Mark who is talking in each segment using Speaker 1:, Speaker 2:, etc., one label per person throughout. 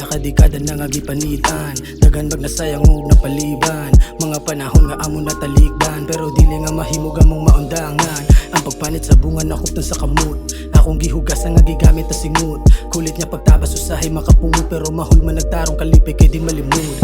Speaker 1: kadikada na nga gipanitan, daghan bag nasayang ug napaliban. Mga panahon nga amo natalikdan, pero dili nga mahimog among maundangan. Ang pagpanit sa bunga nakuptan sa kamot, akong gihugasan nga gigamit na singut. Kulit niya pagtabas usahay makapungot, pero mahul man nagtarong kalipay kay di malimod.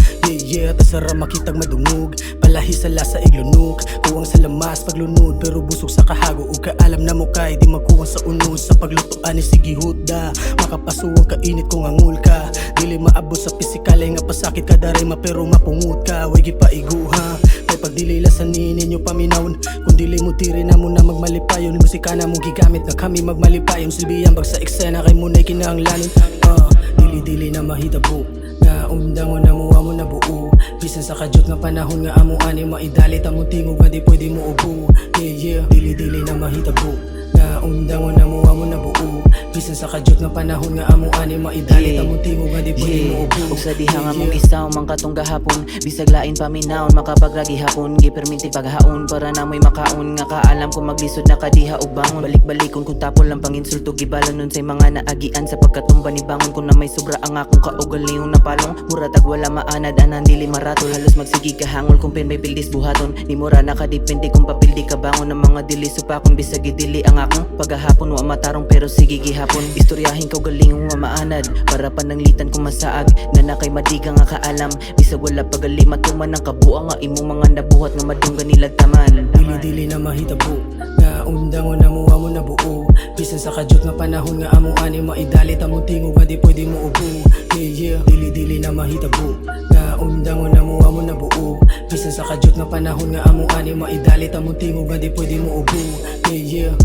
Speaker 1: Yeah, tasara makitag madungog, palahi sa lasa iglunok. Kuwang sa lamas paglunod, pero busog sa kahago ug kaalam na mo kay di magkuwang sa unod. Sa paglutuan ni sige huda, makapasuwang kainit kung angul ka. Dili maabot sa pisikale nga pasakit kada rema, pero mapungut ka. Way gipaiguha kay pag dili lasanin ninyo paminawon, kung dili mo tiri na mo na magmalipayon. Musika na mo gigamit na kami magmalipayon, silbihan bag sa eksena kay munay kinahanglanon. Dili na mahitabo nga undangon na mo amo na buo, bisan sa kadyot nga panahon nga amo ani maidalit among tingog nga di pwede mo ubo. Yeah, dili na mahitabo nga undangon na mo amo na buo, bisan sa kadyot nga panahon nga amo ani maidalit among tingog nga di pwede mo ubo.
Speaker 2: Ug sa diha nga mong isaw man katong gahapon, bisag lain paminaon makapagragi hapon, giperminti paghaon para namoy makaon. Nga kaalam ko maglisod na kadiha ug bangon, balik-balikon kung tapon lang panginsulto gibalanon say mga naagian sa pagkatumba ni bangon. Kung na may sobra ang akong kaugalihon na palong, muratag wala maanad anan dili maratol. Halos magsigi kahangol kung pin may pildis buhaton, ni mura nakadepende kung papildi ka bangon. Ng mga dili supakon bisag dili ang akong paghahapon wa matarong, pero sige gihapon. Istoryahin kaugalihon nga maanad para pananglitan kung masaag na nakay madiga nga kaalam. Bisag wala pagalima tuman ang kabuang nga imong mga nabuhat nga madunggan nila taman.
Speaker 1: Dili na mahitabo nga undangon na mo amo na buo, bisan sa kadyot nga panahon nga amo ani maidalit among tingog nga di pwede mo ubo. Yeah, dili na mahitabo nga undangon na mo amo na buo, bisan sa kadyot nga panahon nga amo ani maidalit among tingog nga di pwede mo ubo. Yeah.